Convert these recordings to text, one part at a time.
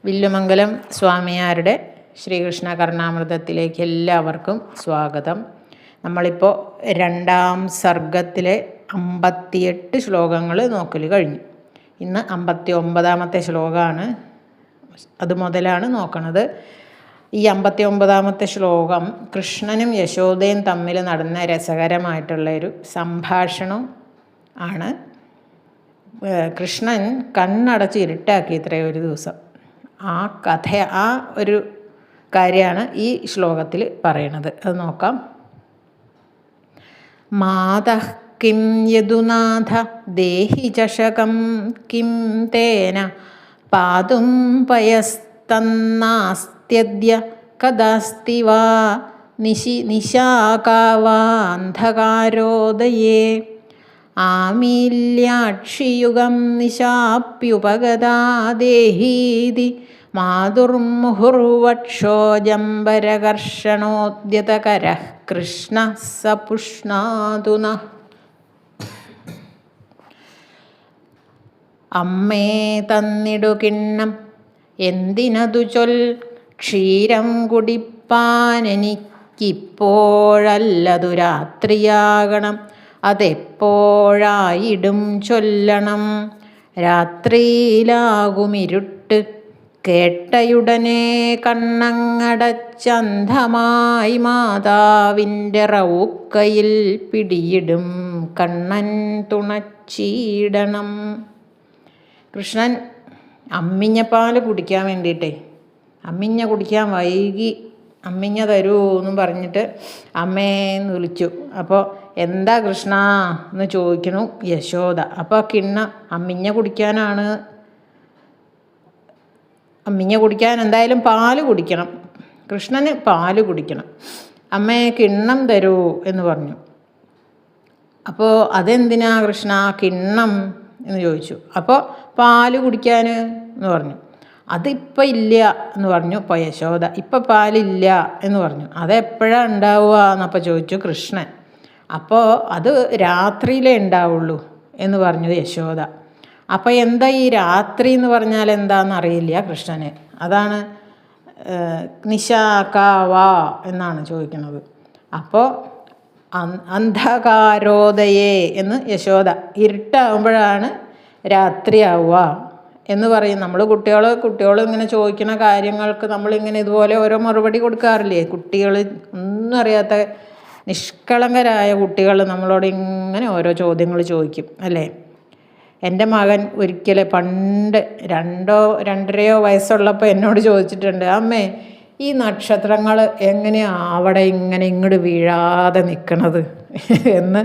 വില്ലുമംഗലം സ്വാമിയാരുടെ ശ്രീകൃഷ്ണ കർണാമൃതത്തിലേക്ക് എല്ലാവർക്കും സ്വാഗതം. നമ്മളിപ്പോൾ രണ്ടാം സർഗത്തിലെ 58 ശ്ലോകങ്ങൾ നോക്കൽ കഴിഞ്ഞു. ഇന്ന് 59ാമത്തെ ശ്ലോകമാണ്, അത് മുതലാണ് നോക്കണത്. ഈ 59ാമത്തെ ശ്ലോകം കൃഷ്ണനും യശോദയും തമ്മിൽ നടന്ന രസകരമായിട്ടുള്ളൊരു സംഭാഷണം ആണ്. കൃഷ്ണൻ കണ്ണടച്ച് ഇരുട്ടാക്കി ഇത്രയും ഒരു ദിവസം. ആ കഥ, ആ ഒരു കാര്യമാണ് ഈ ശ്ലോകത്തിൽ പറയണത്. അത് നോക്കാം. മാതഃ കിം യദുനാഥ ദേഹി ചഷകം കിം തേന പാതും പയസ്തന്നാസ്ത്യദ്യ കദാസ്തി വാ നിശാകാവാന്ധകാരോദയേ ആമീല്യാക്ഷിയുഗം നിശാപ്യുപഗതാ ദേഹീതി മാതുർമുഹുർവക്ഷോജംബരകർഷണോദ്യതകരഃ കൃഷ്ണ സപുഷ്ണാതു നഃ. അമ്മേ തന്നിടുകിണ്ണം എന്തിനതു ചൊൽ, ക്ഷീരം കുടിപ്പാനെനിക്കിപ്പോഴല്ലതു രാത്രിയാകണം, അതെപ്പോഴായിടും ചൊല്ലണം. രാത്രിയിലാകുമിരുട്ട്, കേട്ടയുടനെ കണ്ണങ്ങടച്ചന്ധമായി മാതാവിൻ്റെ റൗക്കയിൽ പിടിയിടും കണ്ണൻ തുണച്ചീടണം. കൃഷ്ണൻ അമ്മിഞ്ഞപ്പാൽ കുടിക്കാൻ വേണ്ടിയിട്ടേ, അമ്മിഞ്ഞ കുടിക്കാൻ വൈകി, അമ്മിഞ്ഞ തരൂ എന്നും പറഞ്ഞിട്ട് അമ്മേന്ന് വിളിച്ചു. അപ്പോൾ എന്താ കൃഷ്ണ എന്ന് ചോദിക്കണു യശോദ. അപ്പോൾ കിണ്ണം അമ്മിഞ്ഞ കുടിക്കാനാണ്, അമ്മിഞ്ഞ കുടിക്കാൻ എന്തായാലും പാല് കുടിക്കണം, കൃഷ്ണന് പാല് കുടിക്കണം, അമ്മേ കിണ്ണം തരൂ എന്ന് പറഞ്ഞു. അപ്പോൾ അതെന്തിനാ കൃഷ്ണ കിണ്ണം എന്ന് ചോദിച്ചു. അപ്പോൾ പാല് കുടിക്കാൻ എന്ന് പറഞ്ഞു. അതിപ്പോൾ ഇല്ല എന്ന് പറഞ്ഞു. ഇപ്പോൾ യശോദ ഇപ്പം പാലില്ല എന്ന് പറഞ്ഞു. അതെപ്പോഴാണ് ഉണ്ടാവുക എന്നപ്പോൾ ചോദിച്ചു കൃഷ്ണൻ. അപ്പോൾ അത് രാത്രിയിലേ ഉണ്ടാവുള്ളൂ എന്ന് പറഞ്ഞു യശോദ. അപ്പോൾ എന്താ ഈ രാത്രി എന്ന് പറഞ്ഞാൽ എന്താണെന്ന് അറിയില്ല കൃഷ്ണന്. അതാണ് നിശാകാവാ എന്നാണ് ചോദിക്കുന്നത്. അപ്പോൾ അന്ധകാരോദയേ എന്ന് യശോദ, ഇരുട്ടാവുമ്പോഴാണ് രാത്രിയാവുക എന്ന് പറയും. നമ്മൾ കുട്ടികൾ ഇങ്ങനെ ചോദിക്കുന്ന കാര്യങ്ങൾക്ക് നമ്മളിങ്ങനെ ഇതുപോലെ ഓരോ മറുപടി കൊടുക്കാറില്ലേ. കുട്ടികൾ ഒന്നും അറിയാത്ത നിഷ്കളങ്കരായ കുട്ടികൾ നമ്മളോട് ഇങ്ങനെ ഓരോ ചോദ്യങ്ങൾ ചോദിക്കും അല്ലേ. എൻ്റെ മകൻ ഒരിക്കൽ പണ്ട് 2-2.5 വയസ്സുള്ളപ്പോൾ എന്നോട് ചോദിച്ചിട്ടുണ്ട്, അമ്മേ ഈ നക്ഷത്രങ്ങൾ എങ്ങനെയാണ് അവിടെ ഇങ്ങനെ ഇങ്ങോട്ട് വീഴാതെ നിൽക്കണത് എന്ന്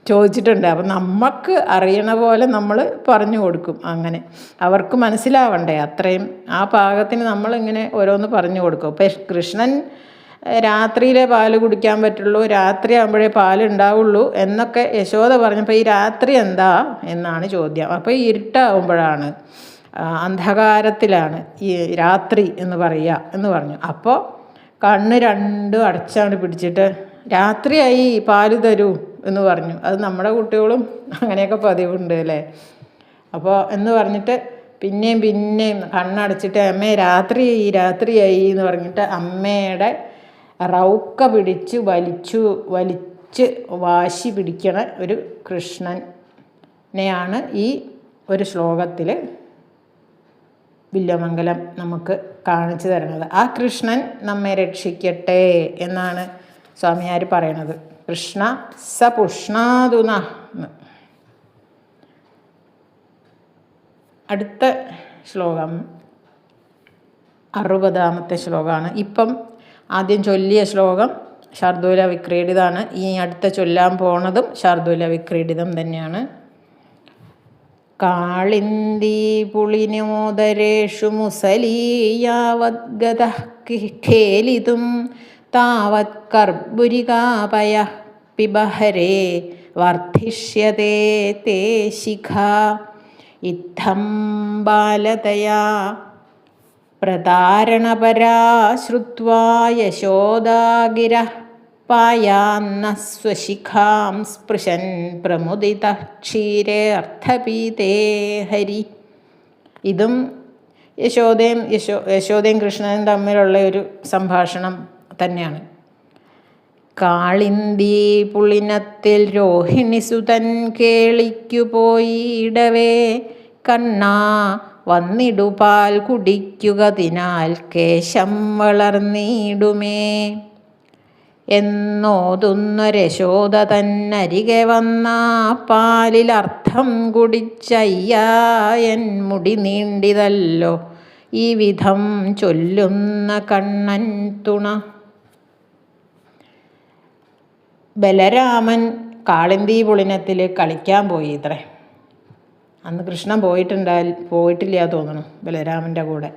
ചോദിച്ചിട്ടുണ്ട്. അപ്പം നമുക്ക് അറിയണ പോലെ നമ്മൾ പറഞ്ഞു കൊടുക്കും. അങ്ങനെ അവർക്ക് മനസ്സിലാവണ്ടേ, അത്രയും ആ പാകത്തിന് നമ്മളിങ്ങനെ ഓരോന്ന് പറഞ്ഞു കൊടുക്കും. അപ്പം കൃഷ്ണൻ രാത്രിയിലെ പാല് കുടിക്കാൻ പറ്റുള്ളൂ, രാത്രി ആകുമ്പോഴേ പാലുണ്ടാവുള്ളൂ എന്നൊക്കെ യശോദ പറഞ്ഞപ്പോൾ ഈ രാത്രി എന്താ എന്നാണ് ചോദ്യം. അപ്പോൾ ഈ ഇരുട്ടാവുമ്പോഴാണ്, അന്ധകാരത്തിലാണ് ഈ രാത്രി എന്ന് പറയുക എന്ന് പറഞ്ഞു. അപ്പോൾ കണ്ണ് രണ്ടും അടച്ചാണ് പിടിച്ചിട്ട് രാത്രിയായി പാല് തരൂ എന്ന് പറഞ്ഞു. അത് നമ്മുടെ കുട്ടികളും അങ്ങനെയൊക്കെ പതിവുണ്ട് അല്ലേ. അപ്പോൾ എന്ന് പറഞ്ഞിട്ട് പിന്നെയും കണ്ണടച്ചിട്ട് അമ്മേ രാത്രിയായി എന്ന് പറഞ്ഞിട്ട് അമ്മയുടെ റൗക്ക പിടിച്ച് വലിച്ച് വാശി പിടിക്കണ ഒരു കൃഷ്ണനെയാണ് ഈ ഒരു ശ്ലോകത്തിൽ വില്ലുമംഗലം നമുക്ക് കാണിച്ചു തരുന്നത്. ആ കൃഷ്ണൻ നമ്മെ രക്ഷിക്കട്ടെ എന്നാണ് സ്വാമിയാർ പറയണത്. കൃഷ്ണ സപുഷ്ണാതു നഃ. അടുത്ത ശ്ലോകം 60ാമത്തെ ശ്ലോകമാണ്. ഇപ്പം ആദ്യം ചൊല്ലിയ ശ്ലോകം ശാർദൂല വിക്രീഡിതാണ്. ഈ അടുത്ത ചൊല്ലാൻ പോണതും ശാർദൂല വിക്രീഡിതം തന്നെയാണ്. കാളിന്ദീ പുളിനോദരേഷു മുസലീയാവദ്ഗതഃ ഖേലിതും താവത് കർബുരികാപയഃ പിബഹരേ വർദ്ധിഷ്യതേ തേ ശിഖാ ഇത്തം ബാലതയാ പ്രതാരണപരാ ശ്രുത്വാ യശോദാഗിരഃ പായാന്ന സ്വശിഖാം സ്പൃശൻ പ്രമുദിതഃ ക്ഷീരേ അർത്ഥപീതേ ഹരി. ഇതും യശോദയും കൃഷ്ണനും തമ്മിലുള്ള ഒരു സംഭാഷണം തന്നെയാണ്. കാളിന്തി പുളിനത്തിൽ രോഹിണിസുതൻ കേളിക്കു പോയിടവേ കണ്ണാ വന്നിടുപാൽ കുടിക്കുകതിനാൽ കേശം വളർന്നിടുമേ എന്നോതുന്നൊരശോദ തന്നരികെ വന്ന പാലിലർത്ഥം കുടിച്ചയ്യായൻ മുടി നീണ്ടിതല്ലോ ഈ വിധം ചൊല്ലുന്ന കണ്ണൻ തുണ. ബലരാമൻ കാളിന്തി പുളിനത്തിൽ കളിക്കാൻ പോയി ഇത്രേ. അന്ന് കൃഷ്ണൻ പോയിട്ടില്ല തോന്നണം ബലരാമൻ്റെ കൂടെ.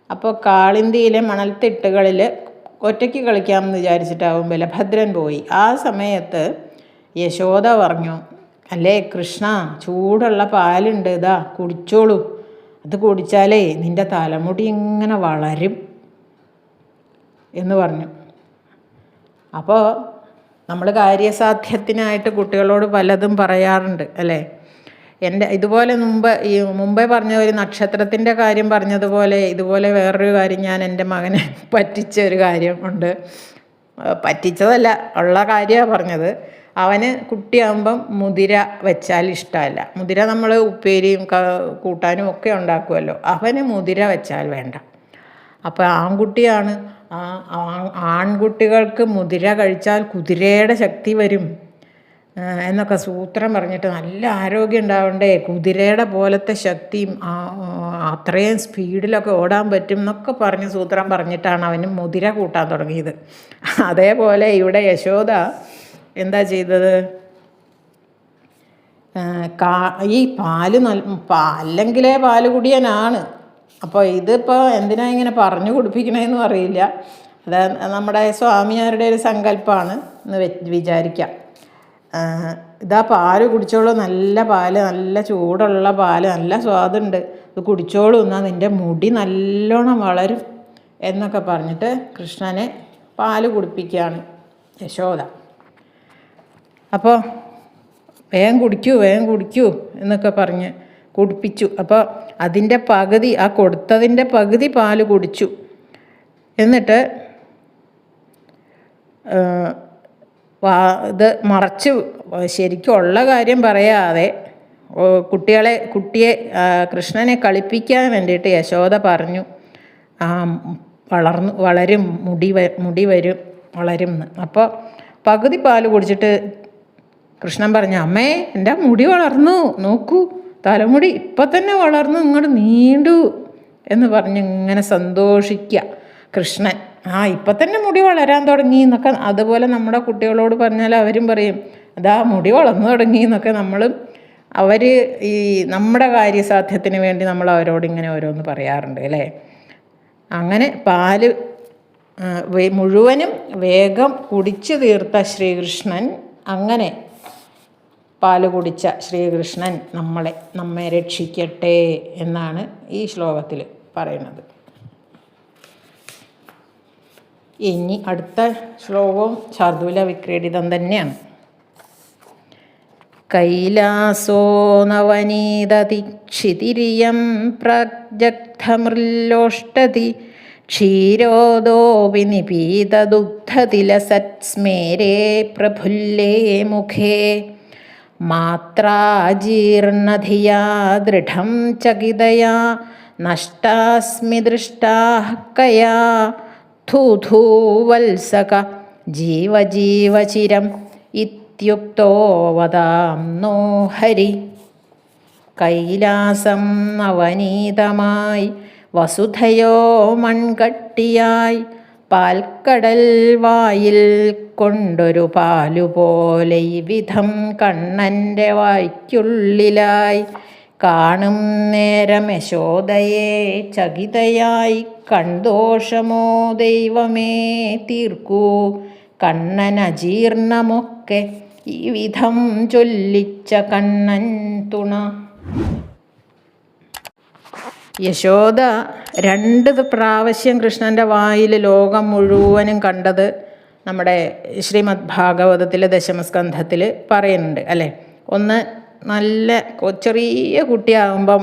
അപ്പോൾ കാളിന്തിയിലെ മണൽത്തിട്ടുകളിൽ ഒറ്റയ്ക്ക് കളിക്കാമെന്ന് വിചാരിച്ചിട്ടാവും ബലഭദ്രൻ പോയി. ആ സമയത്ത് യശോദ പറഞ്ഞു, അല്ലേ കൃഷ്ണ, ചൂടുള്ള പാലുണ്ട്, ഇതാ കുടിച്ചോളൂ, അത് കുടിച്ചാലേ നിൻ്റെ തലമുടി ഇങ്ങനെ വളരും എന്ന് പറഞ്ഞു. അപ്പോൾ നമ്മൾ കാര്യസാധ്യത്തിനായിട്ട് കുട്ടികളോട് പലതും പറയാറുണ്ട് അല്ലേ. ഇതുപോലെ മുമ്പേ പറഞ്ഞ ഒരു നക്ഷത്രത്തിൻ്റെ കാര്യം പറഞ്ഞതുപോലെ ഇതുപോലെ വേറൊരു കാര്യം ഞാൻ എൻ്റെ മകനെ പറ്റിച്ച ഒരു കാര്യം ഉണ്ട്. പറ്റിച്ചതല്ല, ഉള്ള കാര്യമാണ് പറഞ്ഞത്. അവന് കുട്ടിയാകുമ്പം മുതിര വെച്ചാൽ ഇഷ്ടമല്ല. മുതിര നമ്മൾ ഉപ്പേരിയും കൂട്ടാനും ഒക്കെ ഉണ്ടാക്കുമല്ലോ, അവന് മുതിര വെച്ചാൽ വേണ്ട. അപ്പോൾ ആൺകുട്ടിയാണ്. ആൺകുട്ടികൾക്ക് മുതിര കഴിച്ചാൽ കുതിരയുടെ ശക്തി വരും എന്നൊക്കെ സൂത്രം പറഞ്ഞിട്ട് നല്ല ആരോഗ്യം ഉണ്ടാവണ്ടേ, കുതിരയുടെ പോലത്തെ ശക്തിയും അത്രയും സ്പീഡിലൊക്കെ ഓടാൻ പറ്റും എന്നൊക്കെ പറഞ്ഞ് സൂത്രം പറഞ്ഞിട്ടാണ് അവന് മുതിര കൂട്ടാൻ തുടങ്ങിയത്. അതേപോലെ ഇവിടെ യശോദ എന്താ ചെയ്തത്, ഈ അല്ലെങ്കിലേ പാല് കുടിയനാണ്. അപ്പോൾ ഇതിപ്പോൾ എന്തിനാ ഇങ്ങനെ പറഞ്ഞു കുടിപ്പിക്കണമെന്നും അറിയില്ല. അത് നമ്മുടെ സ്വാമിയാരുടെ ഒരു സങ്കല്പമാണ് എന്ന് വിചാരിക്കാം. ഇതാ പാല് കുടിച്ചോളൂ, നല്ല പാല്, നല്ല ചൂടുള്ള പാല്, നല്ല സ്വാദുണ്ട്, ഇത് കുടിച്ചോളൂ, എന്നാൽ നിൻ്റെ മുടി നല്ലോണം വളരും എന്നൊക്കെ പറഞ്ഞിട്ട് കൃഷ്ണനെ പാല് കുടിപ്പിക്കുകയാണ് യശോദ. അപ്പോൾ വേഗം കുടിക്കൂ എന്നൊക്കെ പറഞ്ഞ് കുടിപ്പിച്ചു. അപ്പോൾ അതിൻ്റെ പകുതി, ആ കൊടുത്തതിൻ്റെ പകുതി പാല് കുടിച്ചു. എന്നിട്ട് ഇത് മറച്ച് ശരിക്കുള്ള കാര്യം പറയാതെ കുട്ടിയെ കൃഷ്ണനെ കളിപ്പിക്കാൻ വേണ്ടിയിട്ട് യശോദ പറഞ്ഞു, വളരും, മുടി വളരും എന്ന്. അപ്പോൾ പകുതി പാല് കുടിച്ചിട്ട് കൃഷ്ണൻ പറഞ്ഞു, അമ്മേ എൻ്റെ മുടി വളർന്നു, നോക്കൂ തലമുടി ഇപ്പം തന്നെ വളർന്നു, ഇങ്ങോട്ട് നീണ്ടു എന്ന് പറഞ്ഞ് ഇങ്ങനെ സന്തോഷിക്കുക കൃഷ്ണൻ. ഇപ്പം തന്നെ മുടി വളരാൻ തുടങ്ങി എന്നൊക്കെ. അതുപോലെ നമ്മുടെ കുട്ടികളോട് പറഞ്ഞാൽ അവരും പറയും, അതാ മുടി വളർന്നു തുടങ്ങി എന്നൊക്കെ. അവർ ഈ നമ്മുടെ കാര്യസാധ്യത്തിന് വേണ്ടി നമ്മൾ അവരോട് ഇങ്ങനെ ഓരോന്ന് പറയാറുണ്ട് അല്ലേ. അങ്ങനെ പാല് മുഴുവനും വേഗം കുടിച്ചു തീർത്ത ശ്രീകൃഷ്ണൻ, അങ്ങനെ പാല് കുടിച്ച ശ്രീകൃഷ്ണൻ നമ്മെ രക്ഷിക്കട്ടെ എന്നാണ് ഈ ശ്ലോകത്തിൽ പറയുന്നത്. ഇനി അടുത്ത ശ്ലോകവും ശാർദൂല വിക്രീഡിതം തന്നെയാണ്. കൈലാസോ നവനീതതി ക്ഷിതിരിയം പ്രജഗ്ധമൃല്ലോഷ്ടതി ക്ഷീരോദോ വിനിപീതദുഗ്ധതിലസത്സ്മേരേ പ്രഫുല്ലേ മുഖേ മാത്രാജീർണധിയാ ദൃഢം ചകിതയാ നഷ്ടാസ്മി ദൃഷ്ടാഃ കയാ ധൂധൂവത്സക ജീവചിരം ഇത്യുക്തോ വദാം നോ ഹരി. കൈലാസം നവനീതമായി വസുധയോ മൺകട്ടിയായി പാൽക്കടൽ വായിൽ കൊണ്ടൊരു പാലുപോലെ വിധം കണ്ണൻ്റെ വായ്ക്കുള്ളിലായി കാണും നേരം യശോദയെ ചകിതയായി കൺദോഷമോ ദൈവമേ തീർക്കൂ കണ്ണനജീർണമൊക്കെ ഈ വിധം ചൊല്ലിച്ച കണ്ണൻ തുണ. യശോദ 2 പ്രാവശ്യം കൃഷ്ണൻ്റെ വായിൽ ലോകം മുഴുവനും കണ്ടത് നമ്മുടെ ശ്രീമദ് ഭാഗവതത്തിലെ ദശമസ്കന്ധത്തിൽ പറയുന്നുണ്ട് അല്ലേ. ഒന്ന് നല്ല ചെറിയ കുട്ടിയാകുമ്പം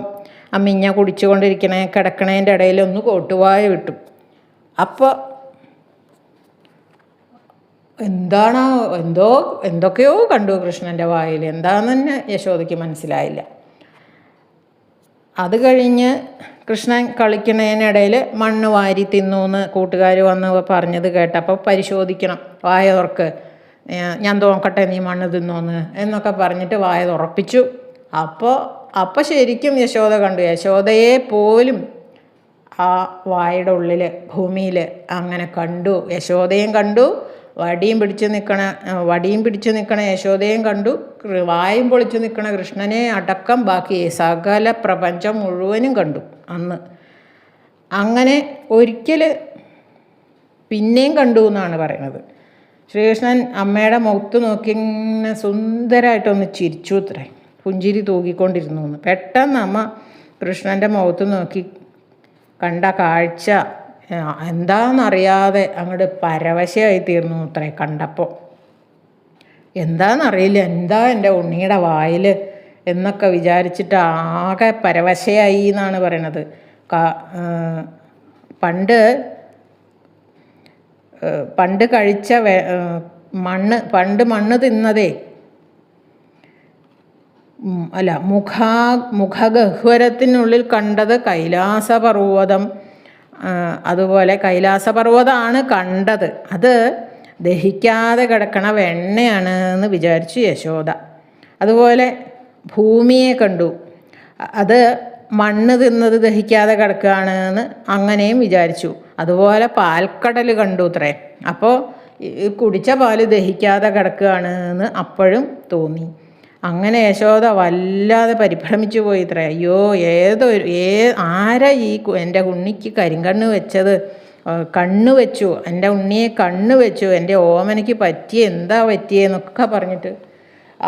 അമ്മിഞ്ഞ കുടിച്ചുകൊണ്ടിരിക്കണേ കിടക്കണേൻ്റെ ഇടയിൽ ഒന്ന് കോട്ടുവായ വിട്ടു. അപ്പോൾ എന്താണോ എന്തൊക്കെയോ കണ്ടു കൃഷ്ണൻ്റെ വായിൽ. എന്താണെന്ന് തന്നെ യശോദയ്ക്ക് മനസ്സിലായില്ല. അത് കഴിഞ്ഞ് കൃഷ്ണൻ കളിക്കുന്നതിനിടയിൽ മണ്ണ് വാരി തിന്നു എന്ന് കൂട്ടുകാർ വന്ന് പറഞ്ഞത് കേട്ടപ്പോൾ പരിശോധിക്കണം, വായ തുറക്ക്, ഞാൻ നോക്കട്ടെ നീ മണ്ണ് തിന്നോന്ന് എന്നൊക്കെ പറഞ്ഞിട്ട് വായ തുറപ്പിച്ചു. അപ്പോൾ ശരിക്കും യശോദ കണ്ടു. യശോദയെ പോലും ആ വായുടെ ഉള്ളിൽ ഭൂമിയിൽ അങ്ങനെ കണ്ടു. യശോദയും കണ്ടു, വടിയും പിടിച്ച് നിൽക്കണ യശോദയും കണ്ടു, വായും പൊളിച്ച് നിൽക്കണ കൃഷ്ണനെ അടക്കം ബാക്കി സകല പ്രപഞ്ചം മുഴുവനും കണ്ടു അന്ന്. അങ്ങനെ ഒരിക്കൽ പിന്നെയും കണ്ടു എന്നാണ് പറയുന്നത്. ശ്രീകൃഷ്ണൻ അമ്മയുടെ മുഖത്ത് നോക്കി ഇങ്ങനെ സുന്ദരമായിട്ടൊന്ന് ചിരിച്ചു അത്രേ, പുഞ്ചിരി തൂക്കിക്കൊണ്ടിരുന്നു എന്ന്. പെട്ടെന്ന് അമ്മ കൃഷ്ണൻ്റെ മുഖത്ത് നോക്കി കണ്ട കാഴ്ച എന്താണെന്നറിയാതെ അങ്ങോട്ട് പരവശയായി തീർന്നു അത്രേ കണ്ടപ്പോൾ. എന്താണെന്നറിയില്ല, എന്താ എൻ്റെ ഉണ്ണിയുടെ വായിൽ എന്നൊക്കെ വിചാരിച്ചിട്ട് ആകെ പരവശയായി എന്നാണ് പറയണത്. പണ്ട് കഴിച്ച മണ്ണ് തിന്നതേ അല്ല, മുഖഗഹ്വരത്തിനുള്ളിൽ കണ്ടത് കൈലാസപർവ്വതം. അതുപോലെ കൈലാസപർവ്വതമാണ് കണ്ടത്. അത് ദഹിക്കാതെ കിടക്കണ വെണ്ണയാണ് എന്ന് വിചാരിച്ചു യശോദ. അതുപോലെ ഭൂമിയെ കണ്ടു, അത് മണ്ണ് തിന്നത് ദഹിക്കാതെ കിടക്കുകയാണ് എന്ന് അങ്ങനെയും വിചാരിച്ചു. അതുപോലെ പാൽക്കടൽ കണ്ടു അത്രേ. അപ്പോൾ കുടിച്ച പാല് ദഹിക്കാതെ കിടക്കുകയാണ് എന്ന് അപ്പോഴും തോന്നി. അങ്ങനെ യശോദ വല്ലാതെ പരിഭ്രമിച്ചു പോയി ഇത്രേ. അയ്യോ, ആരാ ഈ എൻ്റെ ഉണ്ണിക്ക് കരിങ്കണ്ണ് വെച്ചത്? കണ്ണ് വെച്ചു, എൻ്റെ ഉണ്ണിയെ കണ്ണ് വെച്ചു, എൻ്റെ ഓമനയ്ക്ക് എന്താ പറ്റിയെന്നൊക്കെ പറഞ്ഞിട്ട്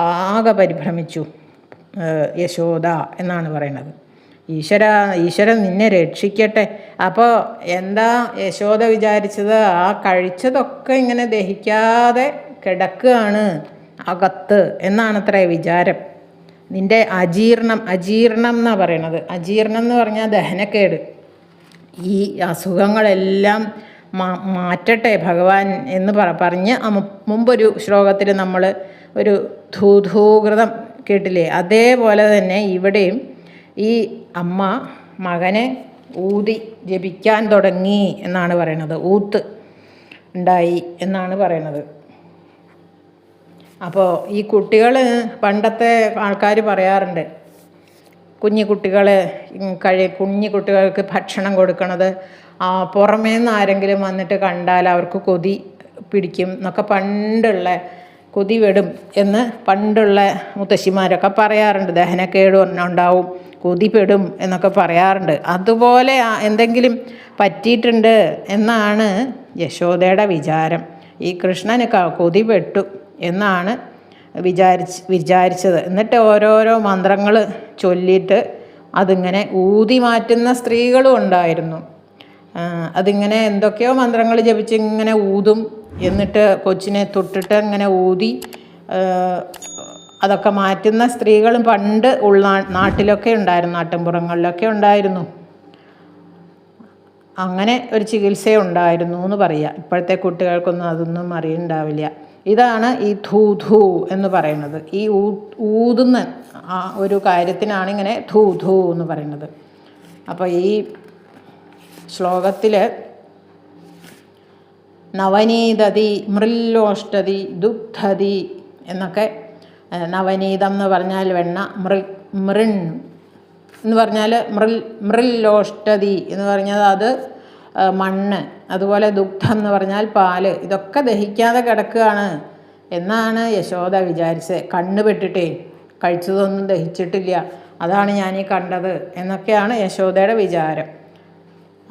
ആകെ പരിഭ്രമിച്ചു യശോദ എന്നാണ് പറയുന്നത്. ഈശ്വരൻ നിന്നെ രക്ഷിക്കട്ടെ. അപ്പോൾ എന്താ യശോദ വിചാരിച്ചത്? ആ കഴിച്ചതൊക്കെ ഇങ്ങനെ ദഹിക്കാതെ കിടക്കുകയാണ് അകത്ത് എന്നാണ് അത്ര വിചാരം. നിൻ്റെ അജീർണം എന്നാണ് പറയണത്. അജീർണം എന്ന് പറഞ്ഞാൽ ദഹനക്കേട്. ഈ അസുഖങ്ങളെല്ലാം മാറ്റട്ടെ ഭഗവാൻ എന്ന് പറഞ്ഞ് മുമ്പൊരു ശ്ലോകത്തിൽ നമ്മൾ ഒരു ധൂധൂകൃതം കേട്ടില്ലേ? അതേപോലെ തന്നെ ഇവിടെയും ഈ അമ്മ മകനെ ഊതി ജപിക്കാൻ തുടങ്ങി എന്നാണ് പറയണത്. ഊത്ത് ഉണ്ടായി എന്നാണ് പറയണത്. അപ്പോൾ ഈ കുട്ടികൾ, പണ്ടത്തെ ആൾക്കാർ പറയാറുണ്ട്, കുഞ്ഞു കുട്ടികൾക്ക് ഭക്ഷണം കൊടുക്കണത് പുറമേ നിന്ന് ആരെങ്കിലും വന്നിട്ട് കണ്ടാൽ അവർക്ക് കൊതി പിടിക്കും എന്നൊക്കെ കൊതി വിടും എന്ന് പണ്ടുള്ള മുത്തശ്ശിമാരൊക്കെ പറയാറുണ്ട്. ദഹനക്കേട് ഉണ്ടാവും, കൊതിപ്പെടും എന്നൊക്കെ പറയാറുണ്ട്. അതുപോലെ എന്തെങ്കിലും പറ്റിയിട്ടുണ്ട് എന്നാണ് യശോദയുടെ വിചാരം. ഈ കൃഷ്ണന് കൊതിപ്പെട്ടു എന്നാണ് വിചാരിച്ചത്. എന്നിട്ട് ഓരോരോ മന്ത്രങ്ങൾ ചൊല്ലിയിട്ട് അതിങ്ങനെ ഊതി മാറ്റുന്ന സ്ത്രീകളും ഉണ്ടായിരുന്നു. അതിങ്ങനെ എന്തൊക്കെയോ മന്ത്രങ്ങൾ ജപിച്ച് ഇങ്ങനെ ഊതും. എന്നിട്ട് കൊച്ചിനെ തൊട്ടിട്ട് ഇങ്ങനെ ഊതി അതൊക്കെ മാറ്റുന്ന സ്ത്രീകളും പണ്ട് നാട്ടിലൊക്കെ ഉണ്ടായിരുന്നു, നാട്ടിൻപുറങ്ങളിലൊക്കെ ഉണ്ടായിരുന്നു. അങ്ങനെ ഒരു ചികിത്സയുണ്ടായിരുന്നു എന്ന് പറയാം. ഇപ്പോഴത്തെ കുട്ടികൾക്കൊന്നും അതൊന്നും അറിയുന്നുണ്ടാവില്ല. ഇതാണ് ഈ ധൂ എന്ന് പറയുന്നത്. ഈ ഊതുന്ന ആ ഒരു കാര്യത്തിനാണ് ഇങ്ങനെ ധൂ എന്ന് പറയുന്നത്. അപ്പോൾ ഈ ശ്ലോകത്തിൽ നവനീതതി മൃല്ലോഷ്ടതി ദുഗ്ധതി എന്നൊക്കെ, നവനീതം എന്ന് പറഞ്ഞാൽ വെണ്ണ, മൃൺ എന്ന് പറഞ്ഞാൽ മൃല്ലോഷ്ടതി എന്ന് പറഞ്ഞാൽ അത് മണ്ണ്, അതുപോലെ ദുഗ്ധം എന്ന് പറഞ്ഞാൽ പാല്. ഇതൊക്കെ ദഹിക്കാതെ കിടക്കുകയാണ് എന്നാണ് യശോദ വിചാരിച്ചത്. കണ്ണ് പെട്ടിട്ടേ കഴിച്ചതൊന്നും ദഹിച്ചിട്ടില്ല, അതാണ് ഞാനീ കണ്ടത് എന്നൊക്കെയാണ് യശോദയുടെ വിചാരം.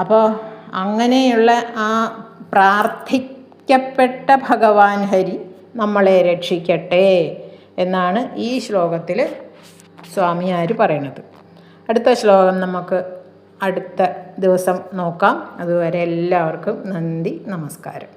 അപ്പോൾ അങ്ങനെയുള്ള ആ പ്രാർത്ഥിക്കപ്പെട്ട ഭഗവാൻ ഹരി നമ്മളെ രക്ഷിക്കട്ടെ എന്നാണ് ഈ ശ്ലോകത്തിൽ സ്വാമിയാർ പറയണത്. അടുത്ത ശ്ലോകം നമുക്ക് അടുത്ത ദിവസം നോക്കാം. അതുവരെ എല്ലാവർക്കും നന്ദി, നമസ്കാരം.